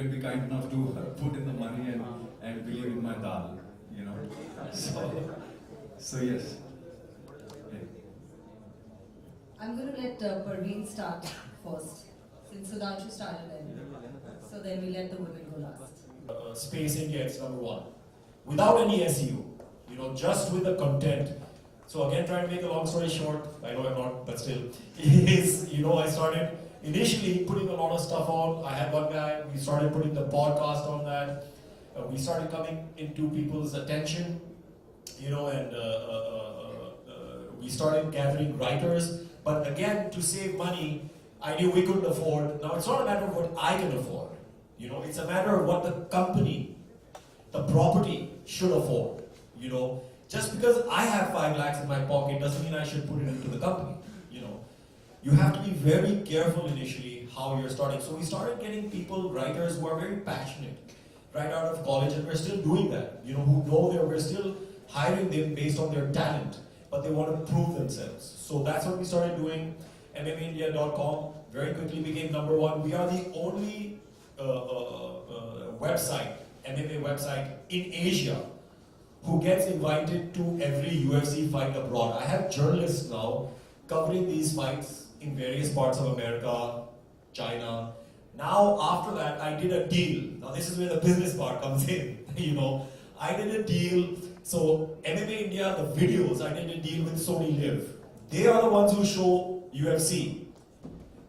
will be kind enough to put in the money and believe in my dal, you know. So yes. Yeah. I'm going to let Parvin start first, since Sudhanshu started earlier. So then we let the women go last. Space India is number one. Without any SEO, you know, just with the content. So again, trying to make a long story short, I know I'm not, but still, is, you know, I started initially putting a lot of stuff on. I had one guy, we started putting the podcast on that. We started coming into people's attention, you know, and we started gathering writers. But again, to save money, I knew we couldn't afford. Now, it's not a matter of what I can afford. You know, it's a matter of what the company, the property should afford. You know, just because I have 5 lakhs in my pocket doesn't mean I should put it into the company. You know, you have to be very careful initially how you're starting. So we started getting people, writers who are very passionate right out of college, and we're still doing that. You know, who know we're still hiring them based on their talent, but they want to prove themselves. So that's what we started doing. MMAindia.com very quickly became number one. We are the only website, MMA website in Asia who gets invited to every UFC fight abroad. I have journalists now covering these fights in various parts of America, China. Now after that, I did a deal. Now this is where the business part comes in. You know, I did a deal. So MMA India, the videos, I did a deal with Sony Live. They are the ones who show UFC,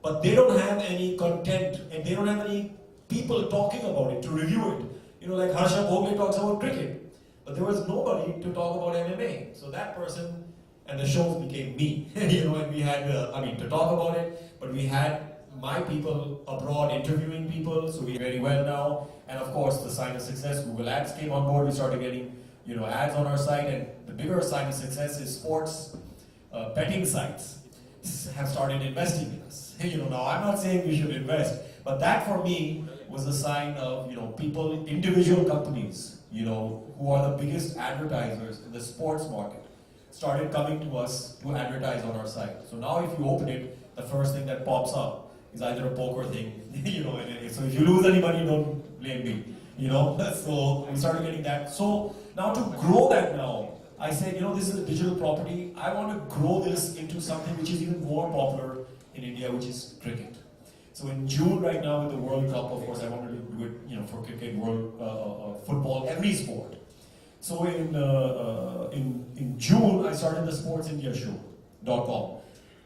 but they don't have any content and they don't have any people talking about it to review it. You know, like Harsha Bhogle talks about cricket, but there was nobody to talk about MMA. So that person and the shows became me. You know, and we had, to talk about it, but we had my people abroad interviewing people, so we very well now. And of course, the sign of success, Google Ads came on board. We started getting, you know, ads on our site, and the bigger sign of success is sports betting sites have started investing in us. You know, now I'm not saying we should invest, but that for me was a sign of, you know, people, individual companies, you know, who are the biggest advertisers in the sports market, started coming to us to advertise on our site. So now if you open it, the first thing that pops up is either a poker thing, you know, so if you lose any money, don't blame me, you know. So we started getting that. So now to grow that now, I said, you know, this is a digital property. I want to grow this into something which is even more popular in India, which is cricket. So in June right now with the World Cup, of course, I wanted to do it, you know, for cricket, world football, every sport. So in June, I started the School'sVenture.com.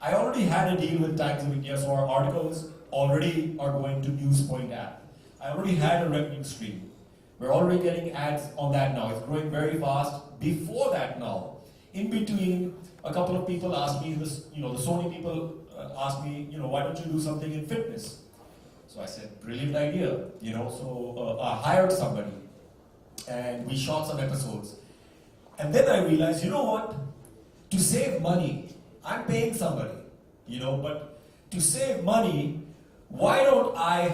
I already had a deal with Times of India, so our articles already are going to NewsPoint app. I already had a revenue stream. We're already getting ads on that now. It's growing very fast. Before that now, in between, a couple of people asked me, this, you know, the Sony people asked me, you know, why don't you do something in fitness? So I said, brilliant idea, you know. So I hired somebody and we shot some episodes. And then I realized, you know what? To save money, I'm paying somebody, you know, but to save money, why don't I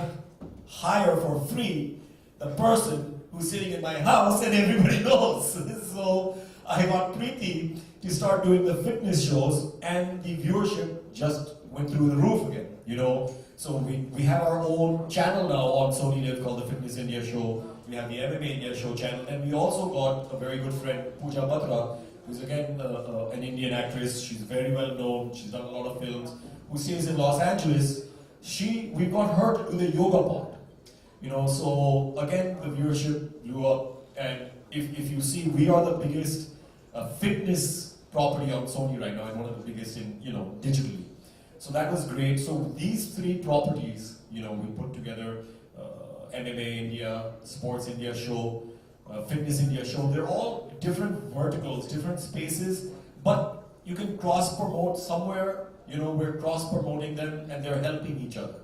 hire for free the person who's sitting in my house and everybody knows? So I got Preeti to start doing the fitness shows, and the viewership just went through the roof again, you know. So we have our own channel now on Sony Live called the Fitness India Show. We have the MMA India Show channel, and we also got a very good friend, Pooja Batra, who's again an Indian actress. She's very well known. She's done a lot of films. Who stays in Los Angeles. We got her to do the yoga part. You know, so again, the viewership blew up, and if you see, we are the biggest fitness property on Sony right now, and one of the biggest in, you know, digitally. So that was great. So these 3 properties, you know, we put together MMA India, Sports India Show, Fitness India Show. They're all different verticals, different spaces, but you can cross-promote somewhere. You know, we're cross-promoting them, and they're helping each other.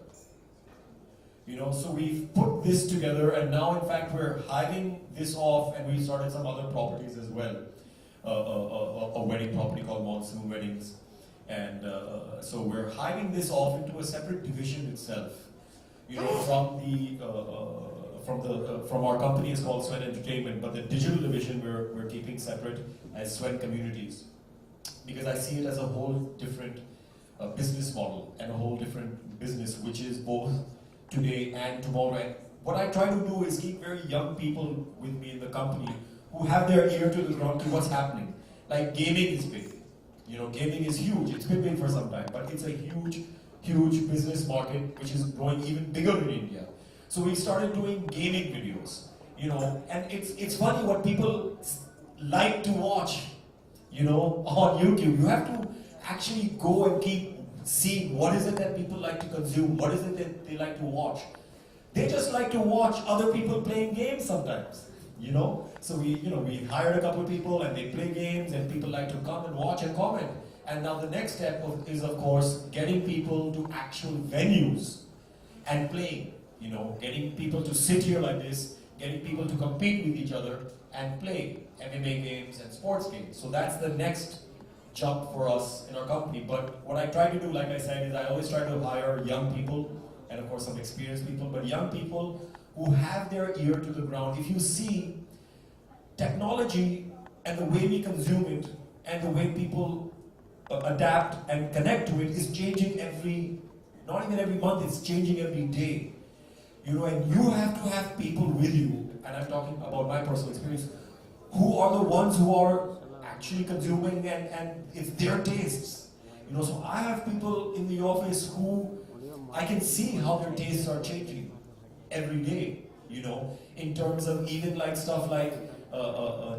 You know, so we've put this together, and now in fact we're hiving this off, and we started some other properties as well. A wedding property called Monsoon Weddings, and so we're hiving this off into a separate division itself. You know, from our company is called Swen Entertainment, but the digital division we're keeping separate as Swen Communities, because I see it as a whole different business model and a whole different business, which is both today and tomorrow, and what I try to do is keep very young people with me in the company who have their ear to the ground to what's happening. Like gaming is big. You know, gaming is huge. It's been big for some time, but it's a huge business market which is growing even bigger in India. So we started doing gaming videos, you know, and it's funny what people like to watch, you know, on YouTube. You have to actually go and keep seeing what is it that people like to consume, what is it that they like to watch. They just like to watch other people playing games sometimes, you know. So we hired a couple of people and they play games and people like to come and watch and comment. And now the next step is of course getting people to actual venues and playing, you know, getting people to sit here like this, getting people to compete with each other and play MMA games and sports games. So that's the next jump for us in our company. But what I try to do, like I said, is I always try to hire young people and of course some experienced people, but young people who have their ear to the ground. If you see, technology and the way we consume it and the way people adapt and connect to it is changing not even every month, it's changing every day. You know, and you have to have people with you, and I'm talking about my personal experience, who are the ones who are actually consuming and it's their tastes. You know, so I have people in the office who I can see how their tastes are changing every day, you know, in terms of even like stuff like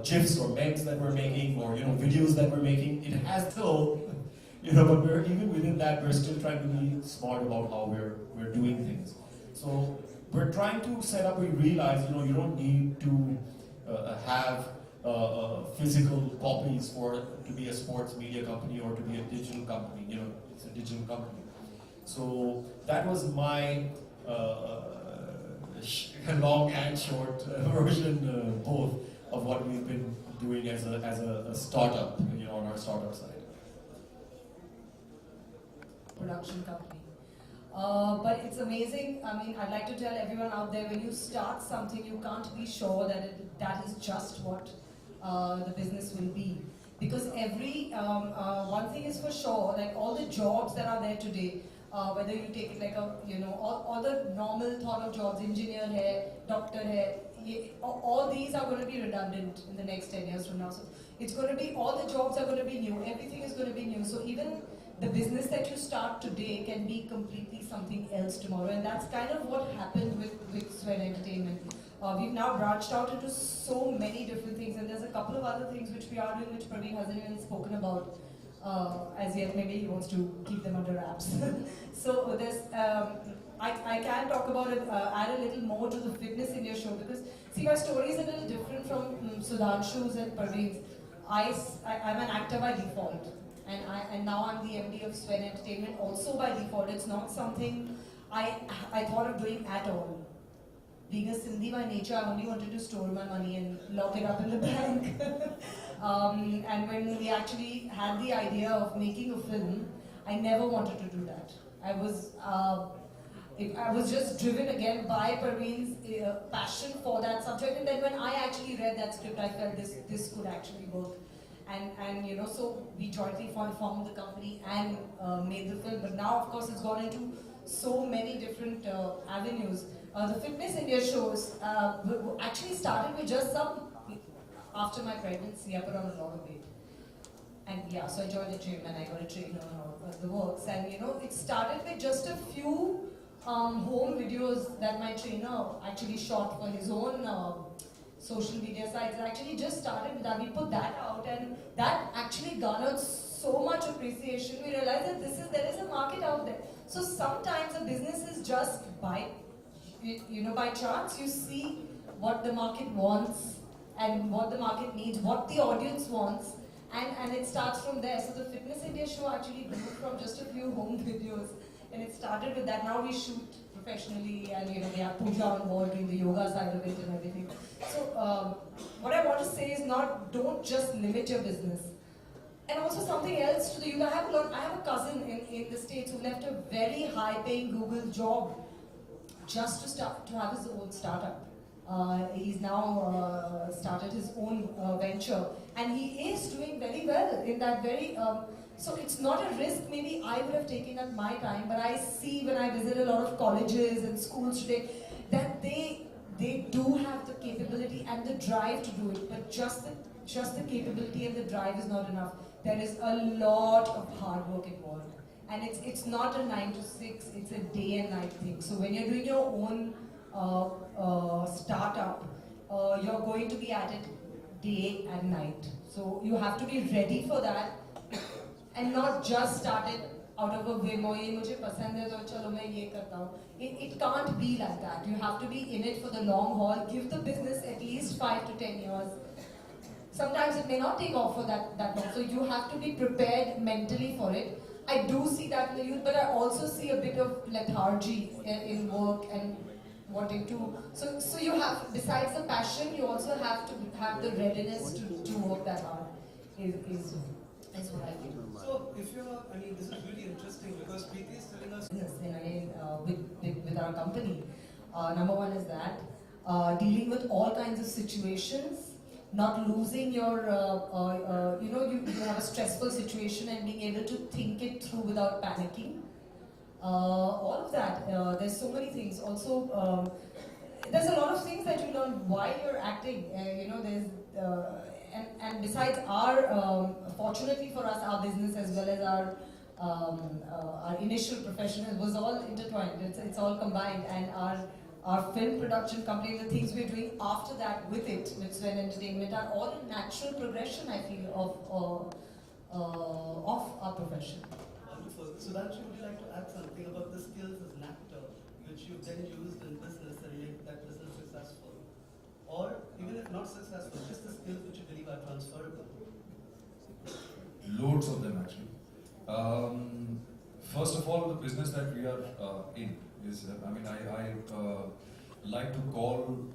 GIFs or memes that we're making or, you know, videos that we're making. It has still, you know, but we're even within that, we're still trying to be smart about how we're doing things. So we're trying to set up, we realize, you know, you don't need to have physical copies to be a sports media company or to be a digital company, you know, it's a digital company. So that was my long and short version both of what we've been doing as a startup, you know, on our startup side. Production company. But it's amazing. I mean, I'd like to tell everyone out there, when you start something, you can't be sure that that is just what the business will be. Because every, one thing is for sure, like all the jobs that are there today, whether you take it like a, you know, all the normal thought of jobs, engineer hai, doctor hai, all these are going to be redundant in the next 10 years from now. So it's going to be, all the jobs are going to be new, everything is going to be new. So even the business that you start today can be completely something else tomorrow. And that's kind of what happened with Sven Entertainment. We've now branched out into so many different things, and there's a couple of other things which we are doing which Praveen hasn't even spoken about as yet. Maybe he wants to keep them under wraps. So there's, I can talk about it, add a little more to the Fitness India show, because see, my story is a little different from Sudhanshu's and Parveen's. I'm an actor by default, and now I'm the MD of Sven Entertainment also by default. It's not something I thought of doing at all. Being a Sindhi by nature, I only wanted to store my money and lock it up in the bank. And when we actually had the idea of making a film, I never wanted to do that. I was just driven again by Parveen's passion for that subject, and then when I actually read that script, I felt this could actually work. And you know, so we jointly formed the company and made the film. But now, of course, it's gone into so many different avenues. The Fitness India shows actually started with just after my pregnancy, I put on a lot of weight. And yeah, so I joined the gym and I got a trainer and all the works. And you know, it started with just a few home videos that my trainer actually shot for his own social media sites. It actually just started with that. We put that out, and that actually garnered so much appreciation. We realized that there is a market out there. So sometimes a business is just by chance you see what the market wants and what the market needs, what the audience wants, and it starts from there. So the Fitness India show actually grew from just a few home videos, and it started with that. Now we shoot professionally, and you know, we have Pooja on board doing the yoga side of it and everything. So what I want to say is don't just limit your business. And also something else to the youth. I have a cousin in the States who left a very high-paying Google job just to have his own startup. He's now started his own venture, and he is doing very well in that very. So it's not a risk maybe I would have taken at my time, but I see when I visit a lot of colleges and schools today, that they do have the capability and the drive to do it, but just the capability and the drive is not enough. There is a lot of hard work involved, and it's not a 9 to 6. It's a day and night thing. So when you're doing your own startup, you're going to be at it day and night. So you have to be ready for that, and not just start it out of a whim or ये मुझे पसंद है तो चलो मैं ये करता हूँ. It can't be like that. You have to be in it for the long haul. Give the business at least 5 to 10 years. Sometimes it may not take off for that long. So you have to be prepared mentally for it. I do see that in the youth, but I also see a bit of lethargy in work and wanting to. So you have, besides the passion, you also have to have the readiness to work that hard. Is what I feel. So if you're, I mean, this is really interesting because Preeti is telling us. With our company, number one is that dealing with all kinds of situations, not losing your, you have a stressful situation and being able to think it through without panicking. All of that. There's so many things. Also, there's a lot of things that you learn while you're acting. There's. And besides our, fortunately for us, our business as well as our initial profession was all intertwined. It's all combined, and our film production company, the things we're doing after that with it, with Sven Entertainment, are all a natural progression, I feel, of our profession. Wonderful. Sudhanshu, would you like to add something about the skills as an actor, which you've then used in business and made that business successful? Or even if not successful, just the skills which you believe are transferable? Loads of them actually. First of all, the business that we are in is, I like to call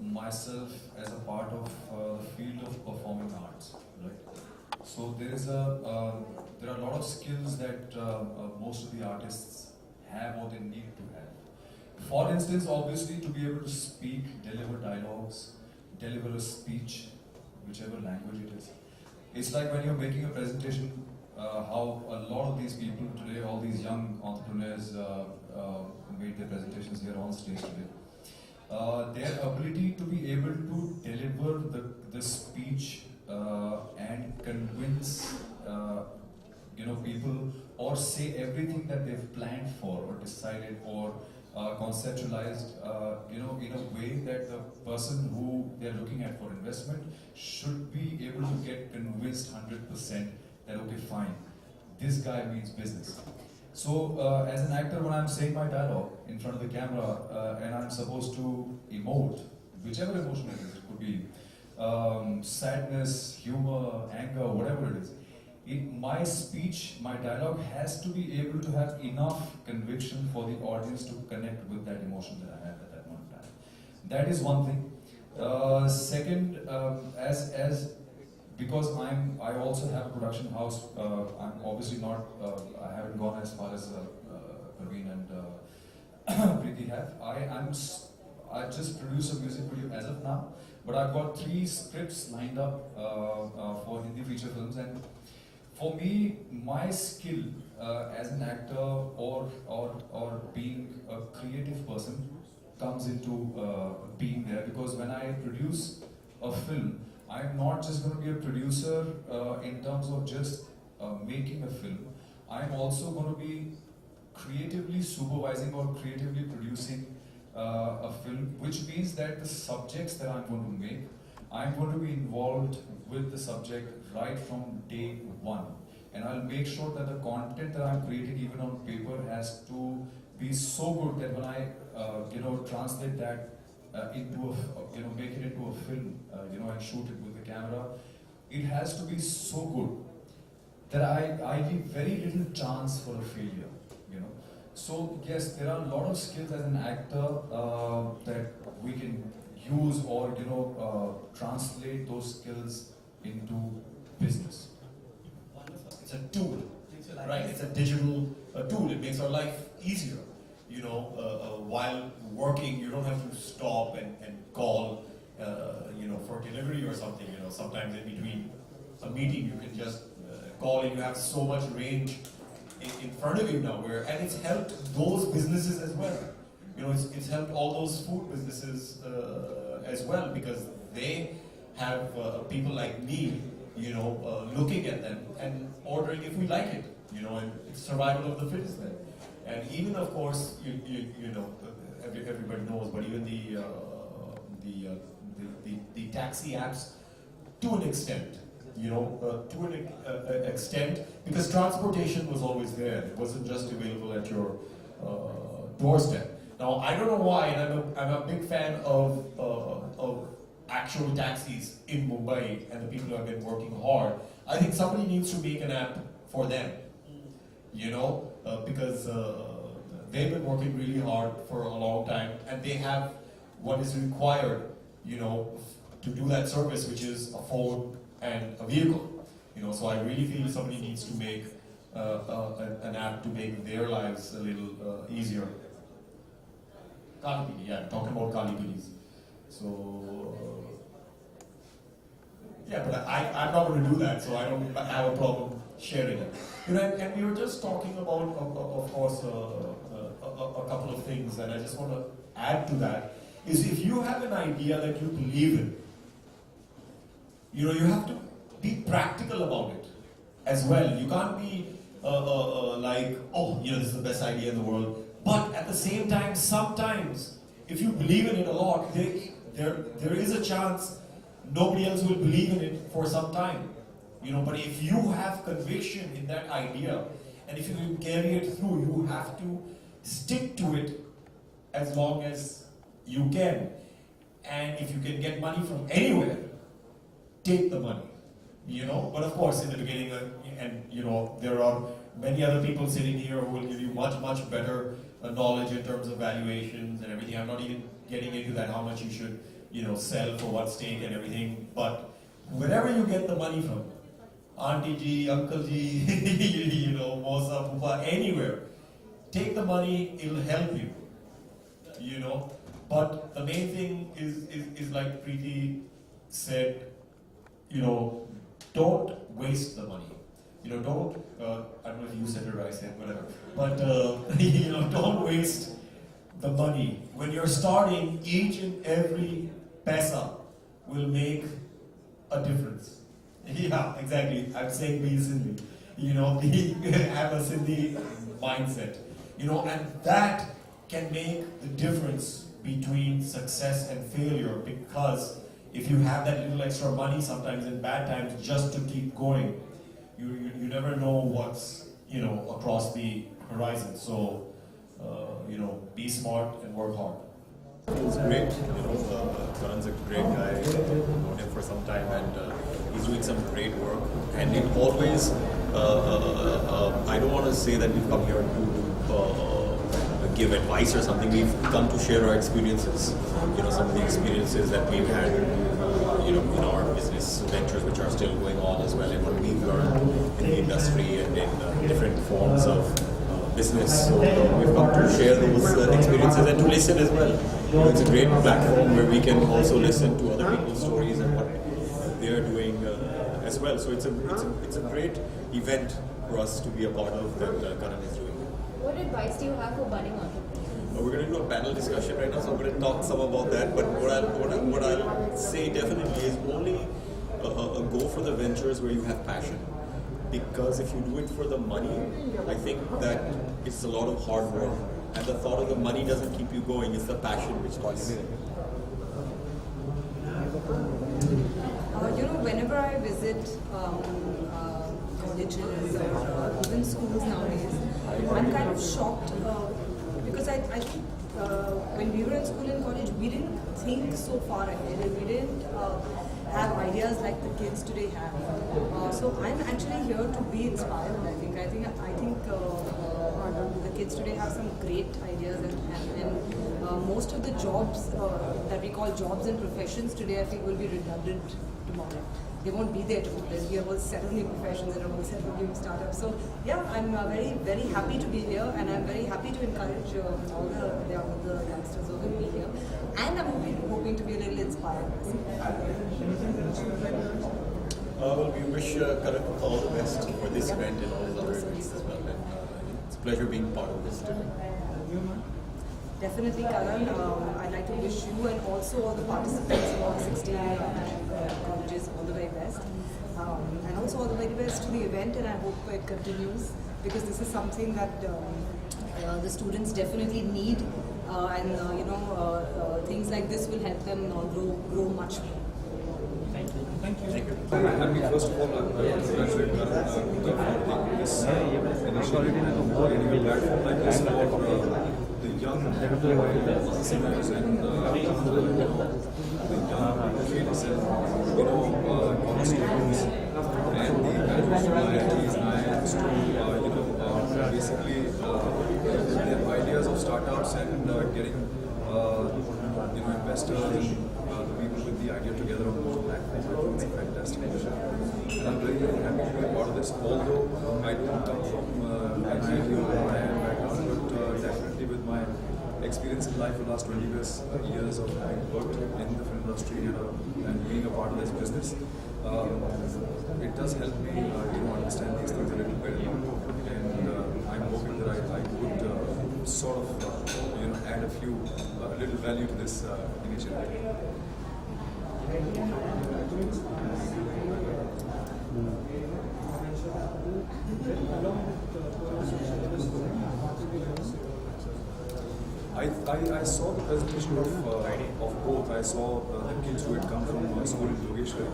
myself as a part of the field of performing arts, right? So there are a lot of skills that most of the artists have or they need to have. For instance, obviously, to be able to speak, deliver dialogues, deliver a speech, whichever language it is. It's like when you're making a presentation, how a lot of these people today, all these young entrepreneurs made their presentations here on stage today. Their ability to be able to deliver the speech and convince people, or say everything that they've planned for or decided or conceptualized, in a way that the person who they're looking at for investment should be able to get convinced 100% that, okay, fine, this guy means business. So, as an actor, when I'm saying my dialogue in front of the camera and I'm supposed to emote, whichever emotion it is, it could be sadness, humor, anger, whatever it is, my speech, my dialogue has to be able to have enough conviction for the audience to connect with that emotion that I have at that moment in time. That is one thing. Second, because I also have a production house. I'm obviously not. I haven't gone as far as Parvin and Preeti have. I just produce a music video as of now, but I've got 3 scripts lined up for Hindi feature films. And for me, my skill as an actor or being a creative person comes into being there, because when I produce a film, I'm not just going to be a producer in terms of just making a film. I'm also going to be creatively supervising or creatively producing a film, which means that the subjects that I'm going to make, I'm going to be involved with the subject right from day one. And I'll make sure that the content that I'm creating, even on paper, has to be so good that when I, translate that into make it into a film, and shoot it with the camera, it has to be so good that I leave very little chance for a failure, So yes, there are a lot of skills as an actor that we can use or, translate those skills into business. It's a tool, right? It's a digital tool. It makes our life easier. While working, you don't have to stop and call, for delivery or something. Sometimes in between a meeting, you can just call, and you have so much range in front of you now. And it's helped those businesses as well. it's helped all those food businesses as well, because they have people like me, looking at them and ordering if we like it, and it's survival of the fittest then. And even, of course, everybody knows, but even the taxi apps, to an extent, extent, because transportation was always there. It wasn't just available at your doorstep. Now, I don't know why, and I'm a big fan of actual taxis in Mumbai, and the people who have been working hard. I think somebody needs to make an app for them, because they've been working really hard for a long time, and they have what is required, to do that service, which is a phone and a vehicle. So I really feel somebody needs to make an app to make their lives a little easier. Kalipidi, yeah, talking about Kalipidis. So, yeah, but I'm not going to do that, so I don't have a problem sharing it. And we were just talking about, of course, a couple of things, and I just want to add to that, is if you have an idea that you believe in, you have to be practical about it as well. You can't be like, this is the best idea in the world. But at the same time, sometimes, if you believe in it a lot, there is a chance nobody else will believe in it for some time. But if you have conviction in that idea, and if you can carry it through, you have to stick to it as long as you can. And if you can get money from anywhere, take the money. But of course, in the beginning, there are many other people sitting here who will give you much, much better knowledge in terms of valuations and everything. I'm not even getting into that, how much you should, sell for what stake and everything. But wherever you get the money from, Auntie Ji, Uncle Ji, Mosa, Pupa, anywhere, take the money, it'll help you, But the main thing is like Preeti said, don't waste the money. Don't, I don't know if you said it or I said, whatever. But, don't waste the money. When you're starting, each and every paisa will make a difference. Yeah, exactly. I'm saying be Sindhi. Have a Sindhi mindset. And that can make the difference between success and failure, because if you have that little extra money, sometimes in bad times, just to keep going, you never know what's across the horizon. So be smart and work hard. It's great, Karan's a great guy. I've known him for some time, and he's doing some great work. And it always, I don't want to say that we've come here to give advice or something. We've come to share our experiences. Some of the experiences that we've had, in our business ventures, which are still going on as well, and what we've learned in the industry and in different forms of business. So we've come to share those experiences and to listen as well. It's a great platform where we can also listen to other people's stories and what they're doing as well. So it's a great event for us to be a part of that Karan is doing. What advice do you have for budding entrepreneurs? We're going to do a panel discussion right now, so I'm going to talk some about that. But what I'll say definitely is only go for the ventures where you have passion. Because if you do it for the money, I think that it's a lot of hard work. And the thought of the money doesn't keep you going, it's the passion which does. Whenever I visit colleges or even schools nowadays, I'm kind of shocked because I think when we were in school and college, we didn't think so far ahead, and we didn't have ideas like the kids today have. So I'm actually here to be inspired. I think the kids today have some great ideas, and most of the jobs that we call jobs and professions today, I think, will be redundant tomorrow. They won't be there tomorrow. There'll be a whole set of new professions and a whole set of new startups. So yeah, I'm very, very happy to be here, and I'm very happy to encourage all the youngsters who will be here. And I'm hoping to be a little inspired. Well, we wish Karan all the best for this event and all his other events as well. And it's a pleasure being part of this today. definitely, Karan, I'd like to wish you and also all the participants in all 16 colleges all the very best. And also all the very best to the event, and I hope it continues, because this is something that the students definitely need, and things like this will help them grow much more. Happy first of all, I want to congratulate Karan Gupta for taking this initiative and creating a platform like this for the young entrepreneurs and the young creators and college students and the graduates from IITs and IIMs to basically their ideas of startups and getting investors and the people with the idea together on one platform. I think it's a fantastic initiative. And I'm very, very happy to be a part of this, although I don't come from an IIT or IIM background, but definitely with my experience in life for the last 20 years of having worked in the film industry and being a part of this business, it does help me understand these things a little better. And I'm hoping that I would sort of add a little value to this initiative. I saw the presentation of both. I saw the kids who had come from school in Yogeshwari,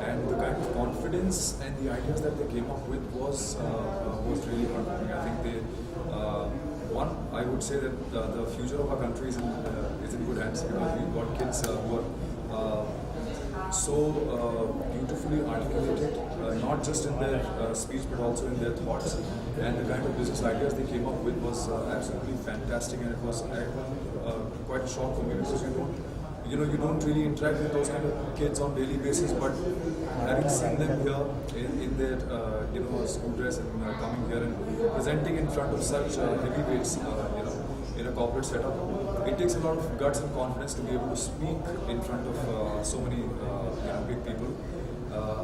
and the kind of confidence and the ideas that they came up with was really heartwarming. I think they, I would say that the future of our country is in good hands, because we've got kids who are so beautifully articulated, not just in their speech but also in their thoughts, and the kind of business ideas they came up with was absolutely fantastic, and it was quite a shock for me, because you don't really interact with those kind of kids on daily basis, but having seen them here in their school dress and coming here and presenting in front of such heavyweights in a corporate setup, it takes a lot of guts and confidence to be able to speak in front of so many big people,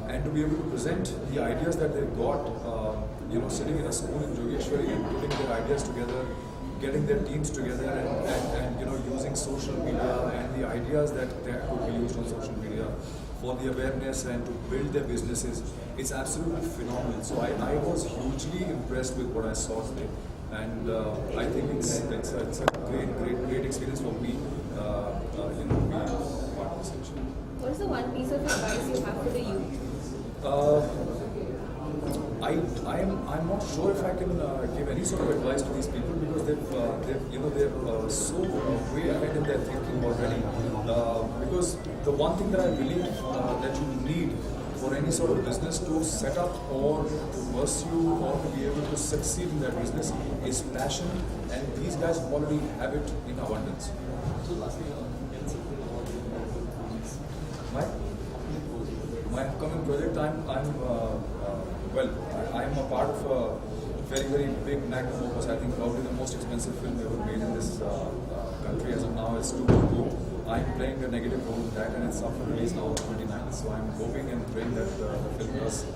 and to be able to present the ideas that they've got, sitting in a school in Yogeshwari and putting their ideas together, getting their teams together, and using social media and the ideas that could be used on social media for the awareness and to build their businesses. It's absolutely phenomenal. So I was hugely impressed with what I saw today. And I think it's a great experience for me, being part of this session. What is the one piece of advice you have for the youth? I'm not sure if I can give any sort of advice to these people, because they're so way ahead in their thinking already. Because the one thing that I believe that you need for any sort of business to set up or to pursue or to be able to succeed in that business is passion, and these guys already have it in abundance. My upcoming project, I'm a part of a very, very big magnum opus. I think probably the most expensive film ever made in this country as of now is 2.0. I'm playing a negative role in that, and it's up for release now on the 29th. So I'm hoping and praying that the film does